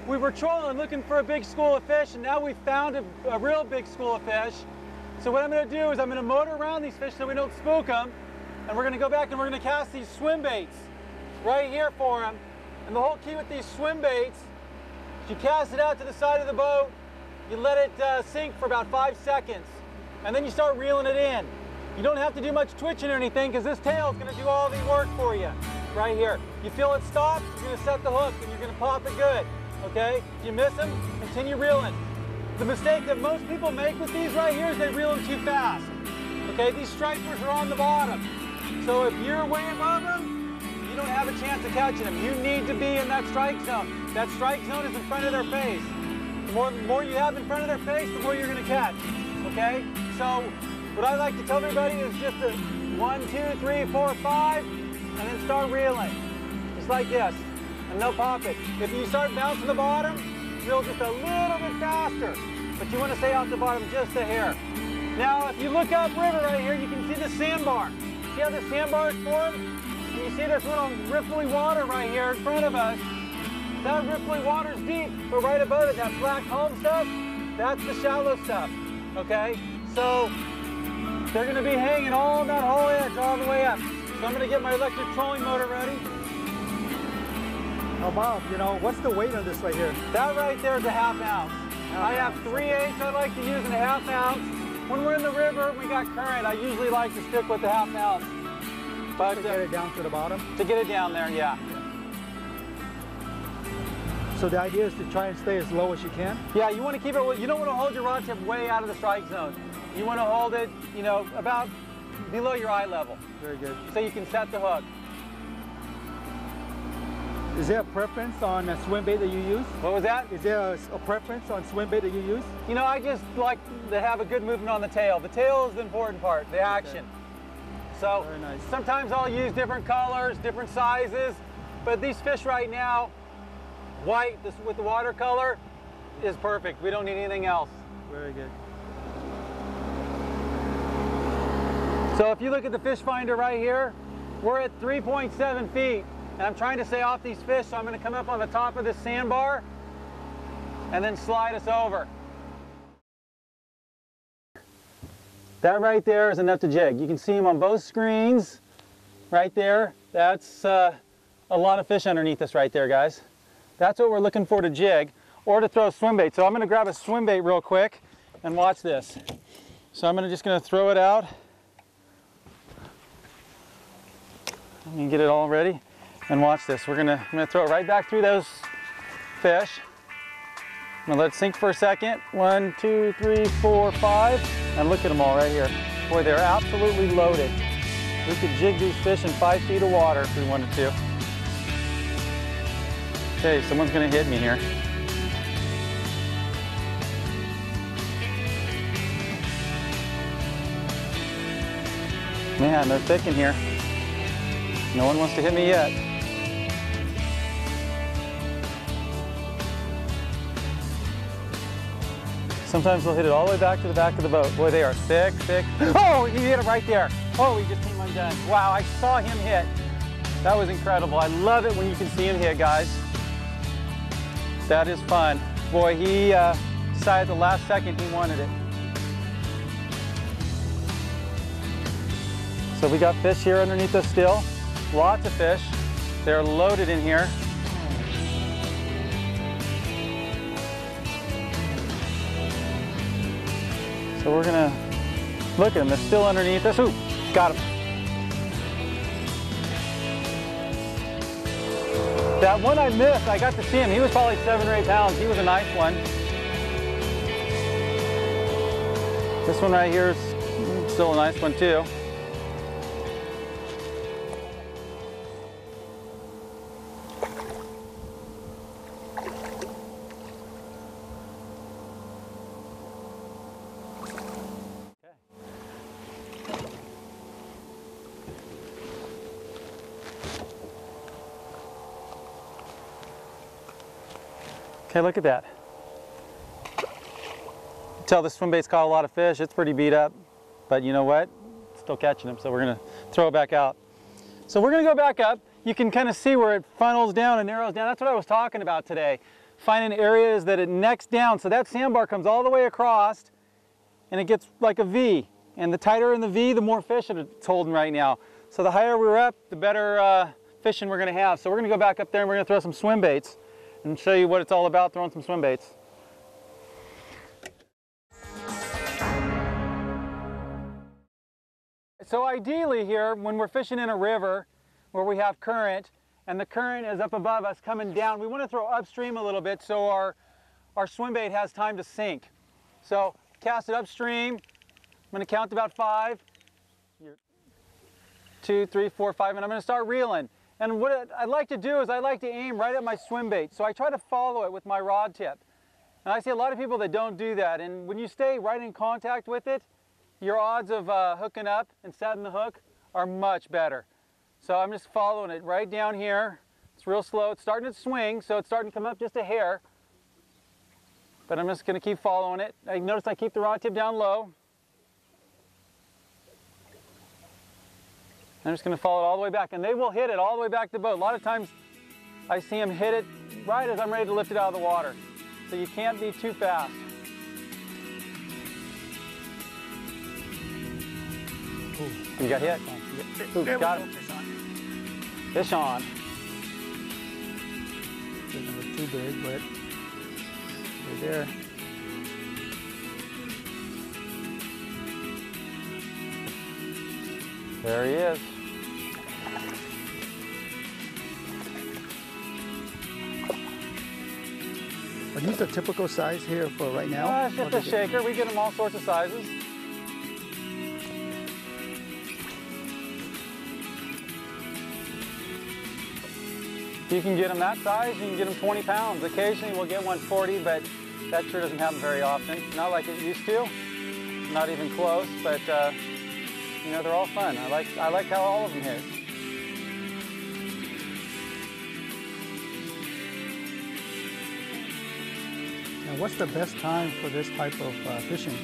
We were trolling looking for a big school of fish, and now we found a real big school of fish. So what I'm going to do is I'm going to motor around these fish so we don't spook them, and we're going to go back and we're going to cast these swim baits right here for them. And the whole key with these swim baits is you cast it out to the side of the boat, you let it sink for about 5 seconds, and then you start reeling it in. You don't have to do much twitching or anything because this tail is going to do all the work for you right here. You feel it stop, you're going to set the hook and you're going to pop it good. Okay? If you miss them, continue reeling. The mistake that most people make with these right here is they reel them too fast. Okay? These stripers are on the bottom. So if you're way above them, you don't have a chance of catching them. You need to be in that strike zone. That strike zone is in front of their face. The more you have in front of their face, the more you're going to catch. Okay? So what I like to tell everybody is just a 1, 2, 3, 4, 5, and then start reeling. Just like this. And they'll pop it. If you start bouncing the bottom, reel just a little bit faster. But you want to stay off the bottom just a hair. Now, if you look upriver right here, you can see the sandbar. See how the sandbar is formed? And you see this little ripply water right here in front of us. That ripply water's deep, but right above it, that black home stuff, that's the shallow stuff. Okay? So they're going to be hanging all that whole edge all the way up. So I'm going to get my electric trolling motor ready. Oh, Bob, you know, what's the weight on this right here? That right there is a 1/2 ounce. I have 3/8 I like to use in a 1/2 ounce. When we're in the river, we got current, I usually like to stick with the 1/2 ounce. But to get it down to the bottom? To get it down there, yeah. So the idea is to try and stay as low as you can? Yeah, you want to keep it, you don't want to hold your rod tip way out of the strike zone. You want to hold it, you know, about below your eye level. Very good. So you can set the hook. Is there a preference on a swim bait that you use? What was that? Is there a preference on swim bait that you use? You know, I just like to have a good movement on the tail. The tail is the important part, the action. Okay. So very nice. Sometimes I'll use different colors, different sizes, but these fish right now, white with the watercolor is perfect. We don't need anything else. Very good. So if you look at the fish finder right here, we're at 3.7 feet. And I'm trying to stay off these fish, so I'm going to come up on the top of this sandbar and then slide us over. That right there is enough to jig. You can see them on both screens right there. That's a lot of fish underneath us right there, guys. That's what we're looking for to jig or to throw swim bait. So I'm going to grab a swim bait real quick and watch this. So I'm just going to throw it out. Let me get it all ready. And watch this. I'm gonna throw it right back through those fish. I'm gonna let it sink for a second. 1, 2, 3, 4, 5. And look at them all right here. Boy, they're absolutely loaded. We could jig these fish in 5 feet of water if we wanted to. Okay, someone's gonna hit me here. Man, they're thick in here. No one wants to hit me yet. Sometimes they'll hit it all the way back to the back of the boat. Boy, they are thick, thick. Oh, he hit it right there. Oh, he just came undone. Wow, I saw him hit. That was incredible. I love it when you can see him hit, guys. That is fun. Boy, he decided at the last second he wanted it. So we got fish here underneath us still. Lots of fish. They're loaded in here. So we're gonna look at them. They're still underneath us. Ooh, got him. That one I missed, I got to see him. He was probably 7 or 8 pounds. He was a nice one. This one right here is still a nice one too. Okay, look at that. Tell the swim bait's caught a lot of fish. It's pretty beat up, but you know what? Still catching them, so we're gonna throw it back out. So we're gonna go back up. You can kind of see where it funnels down and narrows down. That's what I was talking about today. finding areas that it necks down. So that sandbar comes all the way across and it gets like a V. And the tighter in the V, the more fish it's holding right now. So the higher we're up, the better fishing we're gonna have. So we're gonna go back up there and we're gonna throw some swim baits and show you what it's all about throwing some swim baits. So ideally here, when we're fishing in a river where we have current, and the current is up above us coming down, we want to throw upstream a little bit so our swim bait has time to sink. So cast it upstream. I'm going to count to about 5. 2, 3, 4, 5, and I'm going to start reeling. And what I like to do is I like to aim right at my swim bait. So I try to follow it with my rod tip. And I see a lot of people that don't do that. And when you stay right in contact with it, your odds of hooking up and setting the hook are much better. So I'm just following it right down here. It's real slow. It's starting to swing, so it's starting to come up just a hair. But I'm just going to keep following it. Notice I keep the rod tip down low. I'm just going to follow it all the way back, and they will hit it all the way back to the boat. A lot of times I see them hit it right as I'm ready to lift it out of the water. So you can't be too fast. Ooh. You got hit? Ooh, got it. Fish on. Doesn't look too big, but they're there. There he is. Are these the typical size here for right now? It's just a shaker. We get them all sorts of sizes. You can get them that size, you can get them 20 pounds. Occasionally we'll get one 40, but that sure doesn't happen very often. Not like it used to, not even close, but you know, they're all fun. I like how all of them hit. Now, what's the best time for this type of fishing?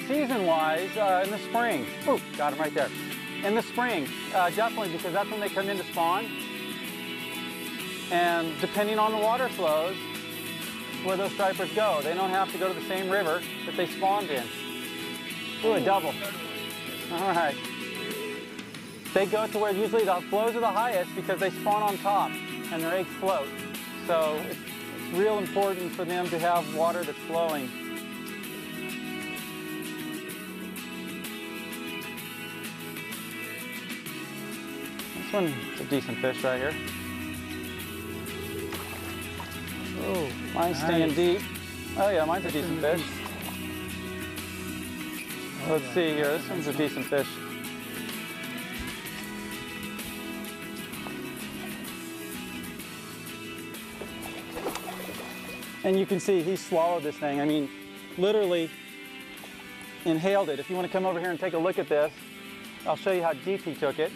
Season-wise, in the spring. Ooh, got him right there. In the spring, definitely, because that's when they come in to spawn. And depending on the water flows, where those stripers go. They don't have to go to the same river that they spawned in. Ooh, a double. All right. They go to where usually the flows are the highest because they spawn on top and their eggs float. So it's real important for them to have water that's flowing. This one's a decent fish right here. Oh, mine's staying deep. Oh yeah, mine's a decent fish. Let's see here, this one's a decent fish. And you can see he swallowed this thing. I mean, literally inhaled it. If you want to come over here and take a look at this, I'll show you how deep he took it.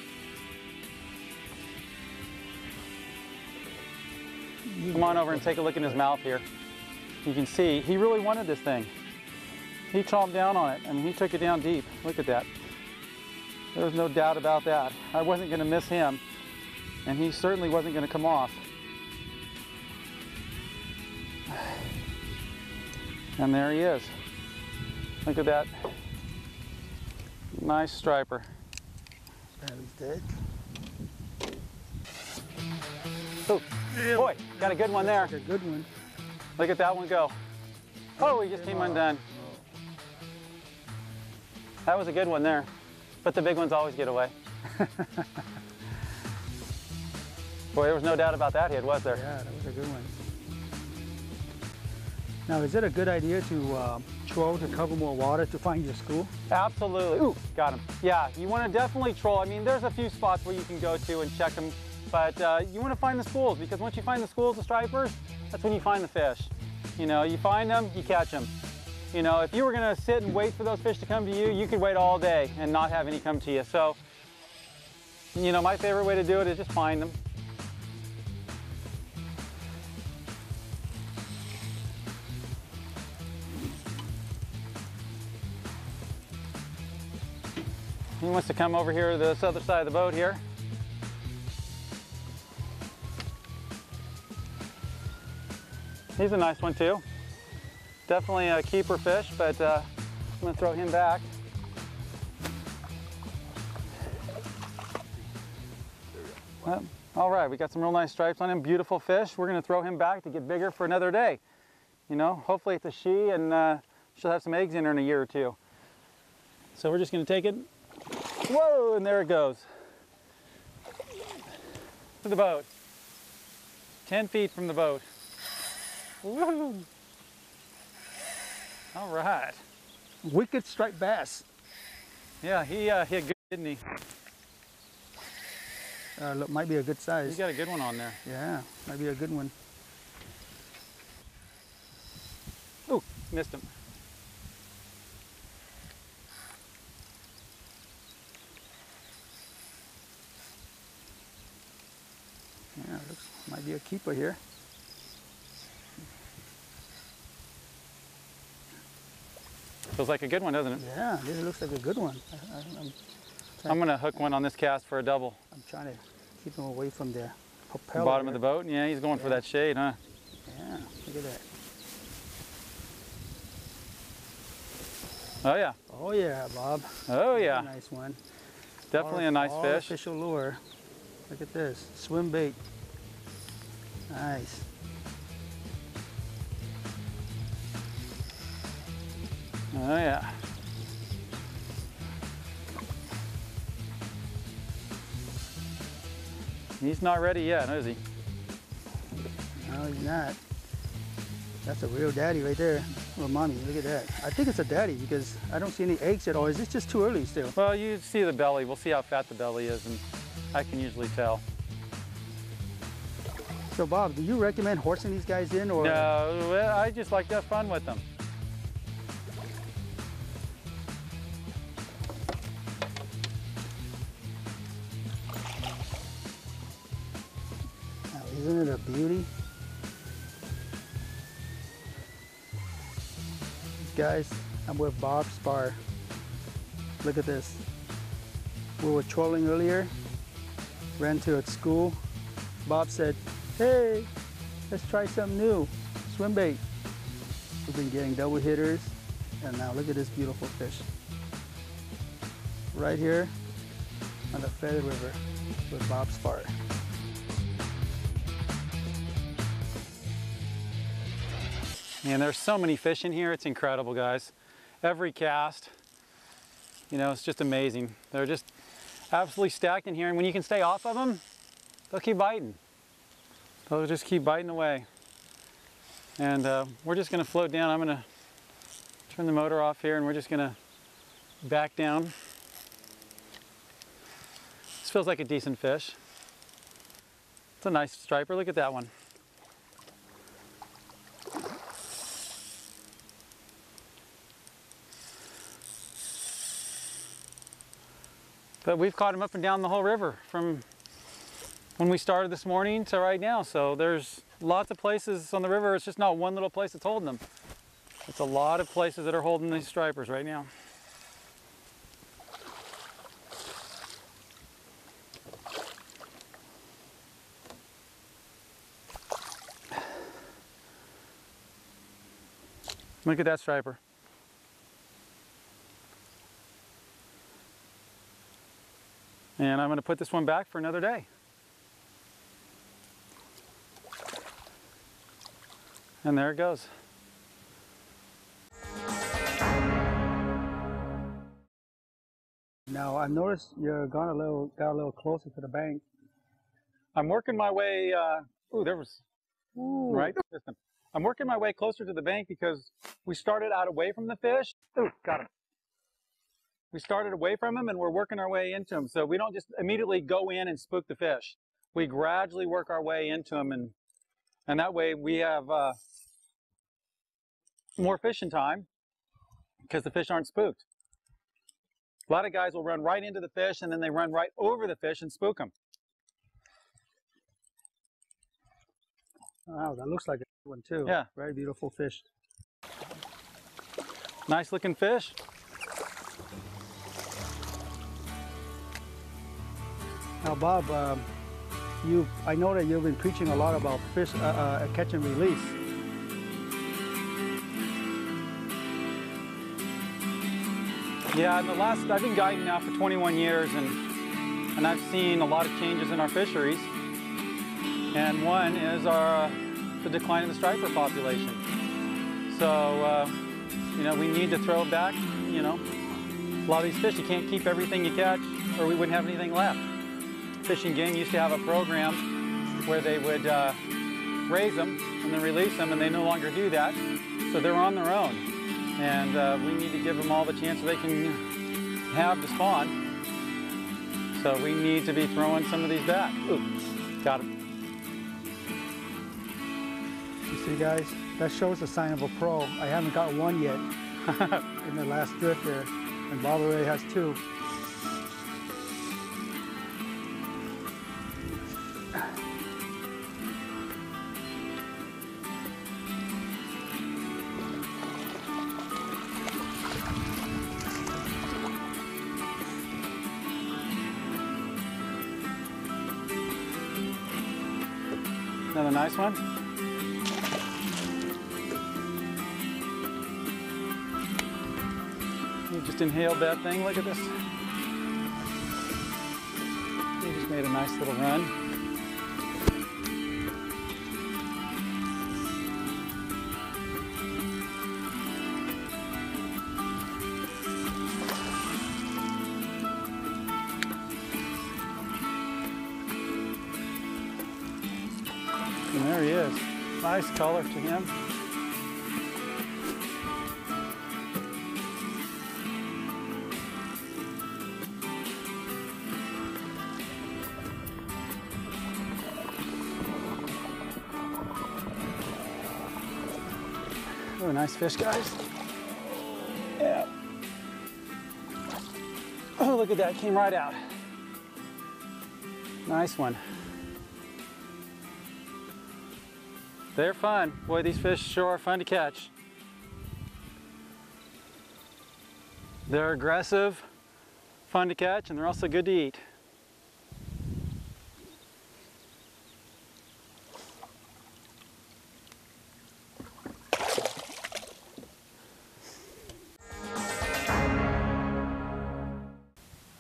Come on over and take a look in his mouth here. You can see he really wanted this thing. He chomped down on it. I mean, he took it down deep. Look at that. There was no doubt about that. I wasn't going to miss him, and he certainly wasn't going to come off. And there he is. Look at that. Nice striper. That is dead. Oh, boy, got a good one there. That's a good one. Look at that one go. Oh, he just came undone. That was a good one there. But the big ones always get away. Boy, there was no doubt about that hit, was there? Yeah, that was a good one. Now, is it a good idea to troll to cover more water to find your school? Absolutely. Ooh, got him. Yeah, you want to definitely troll. I mean, there's a few spots where you can go to and check them, but you want to find the schools, because once you find the schools, the stripers, that's when you find the fish. You know, you find them, you catch them. You know, if you were going to sit and wait for those fish to come to you, you could wait all day and not have any come to you. So, you know, my favorite way to do it is just find them. He wants to come over here to this other side of the boat here. He's a nice one too. Definitely a keeper fish, but I'm gonna throw him back. Well, all right, we got some real nice stripes on him. Beautiful fish. We're gonna throw him back to get bigger for another day. You know, hopefully it's a she, and she'll have some eggs in her in a year or two. So we're just gonna take it. Whoa, and there it goes. To the boat. 10 feet from the boat. Woo. All right. Wicked striped bass. Yeah, he hit good, didn't he? Look, might be a good size. He's got a good one on there. Yeah, might be a good one. Ooh, missed him. Yeah, looks, might be a keeper here. Feels like a good one, doesn't it? Yeah, this looks like a good one. I'm gonna hook one on this cast for a double. I'm trying to keep him away from the The propeller. bottom of the boat? Yeah, he's going for that shade, huh? Yeah, look at that. Oh yeah. Oh yeah, Bob. Oh yeah. Nice one. Definitely a nice fish. Artificial lure. Look at this. Swim bait. Nice. Oh yeah. He's not ready yet, is he? No, he's not. That's a real daddy right there. Well, mommy, look at that. I think it's a daddy because I don't see any eggs at all. Is this just too early still? Well, you see the belly. We'll see how fat the belly is, and I can usually tell. So, Bob, do you recommend horsing these guys in, or? No, I just like to have fun with them. Now, isn't it a beauty? Guys, I'm with Bob Sparre. Look at this. We were trolling earlier, ran to a school. Bob said, hey, let's try something new, swim bait. We've been getting double hitters, and now look at this beautiful fish. Right here on the Feather River with Bob Sparre. And there's so many fish in here, it's incredible, guys. Every cast, you know, it's just amazing. They're just absolutely stacked in here, and when you can stay off of them, they'll keep biting. They'll just keep biting away. And we're just gonna float down. I'm gonna turn the motor off here, and we're just gonna back down. This feels like a decent fish. It's a nice striper, look at that one. But we've caught him up and down the whole river from when we started this morning to right now. So there's lots of places on the river. It's just not one little place that's holding them. It's a lot of places that are holding these stripers right now. Look at that striper. And I'm going to put this one back for another day. And there it goes. Now I noticed you're got a little closer to the bank. I'm working my way, ooh, there was, Ooh. right? I'm working my way closer to the bank because we started out away from the fish. Ooh, got him. We started away from them and we're working our way into them. So we don't just immediately go in and spook the fish. We gradually work our way into them, and that way we have more fishing time because the fish aren't spooked. A lot of guys will run right into the fish and then they run right over the fish and spook them. Wow, that looks like a good one too. Yeah. Very beautiful fish. Nice looking fish. Now, Bob, I know that you've been preaching a lot about fish catch and release. Yeah, I've been guiding now for 21 years, and I've seen a lot of changes in our fisheries. And one is the decline in the striper population. So, you know, we need to throw back, you know, a lot of these fish. You can't keep everything you catch, or we wouldn't have anything left. Fish and Game used to have a program where they would raise them and then release them, and they no longer do that. So they're on their own. And we need to give them all the chance they can have to spawn. So we need to be throwing some of these back. Ooh, got it. You see, guys, that shows a sign of a pro. I haven't got one yet in the last drift there, and Bob already has two. Another nice one. You just inhaled that thing. Look at this. You just made a nice little run. And there he is. Nice color to him. Oh, nice fish, guys. Yeah. Oh, look at that. Came right out. Nice one. They're fun. Boy, these fish sure are fun to catch. They're aggressive, fun to catch, and they're also good to eat.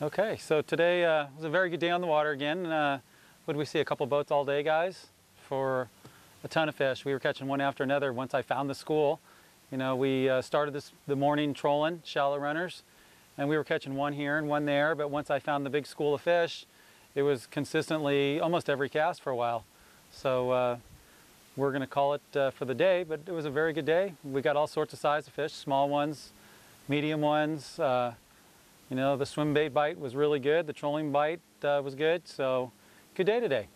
Okay, so today was a very good day on the water again. What did we see? A couple boats all day, guys, for a ton of fish. We were catching one after another once I found the school. You know, we started the morning trolling, shallow runners, and we were catching one here and one there, but once I found the big school of fish, it was consistently almost every cast for a while. So we're going to call it for the day, but it was a very good day. We got all sorts of size of fish, small ones, medium ones. You know, the swim bait bite was really good. The trolling bite was good. So good day today.